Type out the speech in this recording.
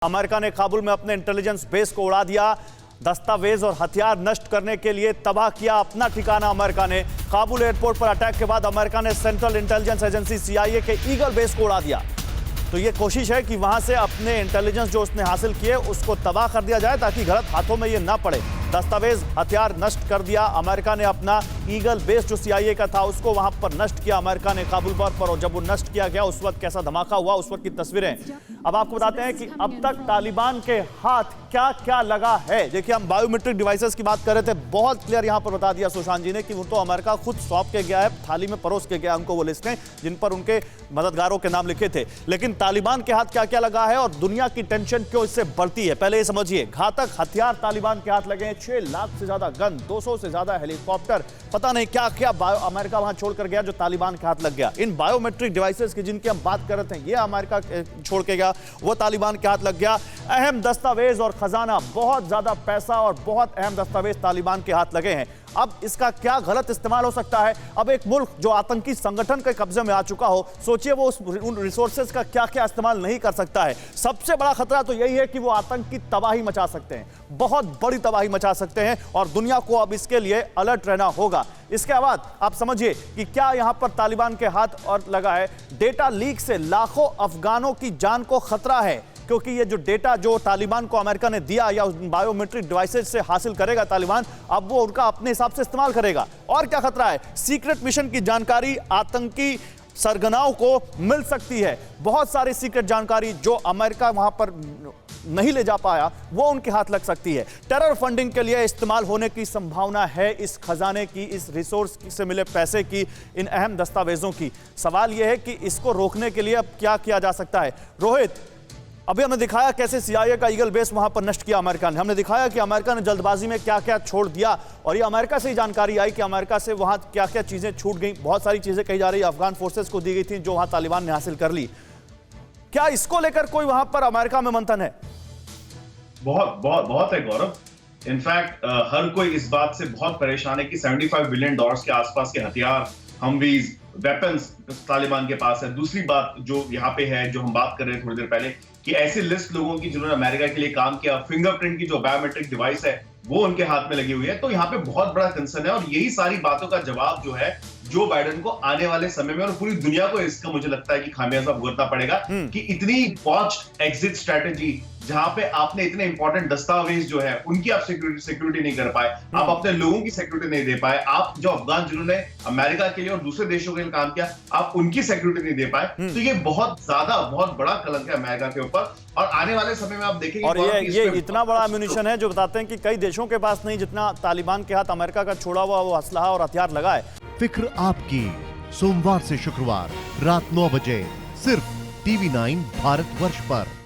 America ने काबुल में अपने इंटेलिजेंस बेस को उड़ा दिया। दस्तावेज और हथियार नष्ट करने के लिए तबाह किया अपना ठिकाना अमेरिका ने। काबुल एयरपोर्ट पर अटैक के बाद अमेरिका ने सेंट्रल इंटेलिजेंस एजेंसी CIA के ईगल बेस को उड़ा दिया। तो ये कोशिश है कि वहां से अपने इंटेलिजेंस जो उसने हासिल किए उसको तबाह कर दिया जाए ताकि गलत हाथों में ये ना पड़े। दस्तावेज हथियार नष्ट कर दिया अमेरिका ने। अपना ईगल बेस जो CIA का था उसको वहां पर नष्ट किया अमेरिका ने काबुल पर। और जब वो नष्ट किया गया उस वक्त कैसा धमाका हुआ उस वक्त की तस्वीरें अब आपको बताते हैं कि अब तक तालिबान के हाथ क्या क्या लगा है। देखिए, हम बायोमेट्रिक डिवाइसेस की बात कर रहे थे, बहुत क्लियर यहां पर बता दिया सुशांत जी ने कि वो तो अमेरिका खुद सौंप के गया है, थाली में परोस के गया उनको वो लिस्टें जिन पर उनके मददगारों के नाम लिखे थे। लेकिन तालिबान के हाथ क्या क्या लगा है और दुनिया की टेंशन क्यों इससे बढ़ती है, पहले ये समझिए। घातक हथियार तालिबान के हाथ लगे हैं, 6 लाख से ज्यादा गन, 200 से ज्यादा हेलीकॉप्टर, पता नहीं क्या क्या अमेरिका वहां छोड़कर गया जो तालिबान के हाथ लग गया। इन बायोमेट्रिक डिवाइसेस की जिनकी हम बात कर रहे थे, ये अमेरिका छोड़ के गया, वो तालिबान के हाथ लग गया। अहम दस्तावेज और खजाना, बहुत ज्यादा पैसा और बहुत अहम दस्तावेज तालिबान के हाथ लगे हैं। अब इसका क्या गलत इस्तेमाल हो सकता है? अब एक मुल्क जो आतंकी संगठन के कब्जे में आ चुका हो, सोचिए वो उन रिसोर्सेज का क्या क्या इस्तेमाल नहीं कर सकता है। सबसे बड़ा खतरा तो यही है कि वो आतंक की तबाही मचा सकते हैं, बहुत बड़ी तबाही मचा सकते हैं और दुनिया को अब इसके लिए अलर्ट रहना होगा। इसके बाद आप समझिए कि क्या यहां पर तालिबान के हाथ और लगा है। डेटा लीक से लाखों अफगानों की जान को खतरा है, क्योंकि ये जो डेटा जो तालिबान को अमेरिका ने दिया या बायोमेट्रिक डिवाइसेज से हासिल करेगा तालिबान, अब वो उनका अपने हिसाब से इस्तेमाल करेगा। और क्या खतरा है, सीक्रेट मिशन की जानकारी आतंकी सरगनाओं को मिल सकती है। बहुत सारी सीक्रेट जानकारी जो अमेरिका वहां पर नहीं ले जा पाया वो उनके हाथ लग सकती है। टेरर फंडिंग के लिए इस्तेमाल होने की संभावना है इस खजाने की, इस रिसोर्स से मिले पैसे की, इन अहम दस्तावेजों की। सवाल यह है कि इसको रोकने के लिए अब क्या किया जा सकता है। रोहित, अभी हमने दिखाया कैसे CIA का ईगल बेस वहां पर नष्ट किया अमेरिका ने। हमने दिखाया कि अमेरिका ने जल्दबाजी में क्या क्या छोड़ दिया और ये अमेरिका से ही जानकारी आई कि अमेरिका से वहां क्या क्या चीजें छूट गई। बहुत सारी चीजें कही जा रही अफगान फोर्सेस को दी गई थी जो वहां तालिबान ने हासिल कर ली। क्या इसको लेकर कोई वहां पर अमेरिका में मंथन है? बहुत है गौरव। इनफैक्ट हर कोई इस बात से बहुत परेशान है कि $75 बिलियन के आसपास के हथियार, हमवीज, वेपन्स तालिबान के पास है। दूसरी बात जो यहाँ पे है, जो हम बात कर रहे हैं थोड़ी देर पहले, कि ऐसी लिस्ट लोगों की जिन्होंने अमेरिका के लिए काम किया, फिंगरप्रिंट की जो बायोमेट्रिक डिवाइस है वो उनके हाथ में लगी हुई है। तो यहाँ पे बहुत बड़ा कंसर्न है और यही सारी बातों का जवाब जो है जो बाइडेन को आने वाले समय में और पूरी दुनिया को इसका मुझे लगता है कि खामियाजा भुगतना पड़ेगा कि इतनी बॉच्ड एग्जिट स्ट्रेटेजी, जहां पे आपने इतने इंपॉर्टेंट दस्तावेज जो है उनकी आप सिक्योरिटी नहीं कर पाए, आप अपने लोगों की सिक्योरिटी नहीं दे पाए, आप जो अफगान जिन्होंने अमेरिका के लिए और दूसरे देशों के लिए काम किया आप उनकी सिक्योरिटी नहीं दे पाए। तो ये बहुत बड़ा कलंक है अमेरिका के ऊपर और आने वाले समय में आप देखेंगे। और ये इतना बड़ा एम्यूनिशन है जो बताते हैं कि कई देशों के पास नहीं जितना तालिबान के हाथ अमेरिका का छोड़ा हुआ वो असलहा और हथियार लगा है। फिक्र आपकी, सोमवार से शुक्रवार रात 9 बजे सिर्फ TV9 भारतवर्ष पर।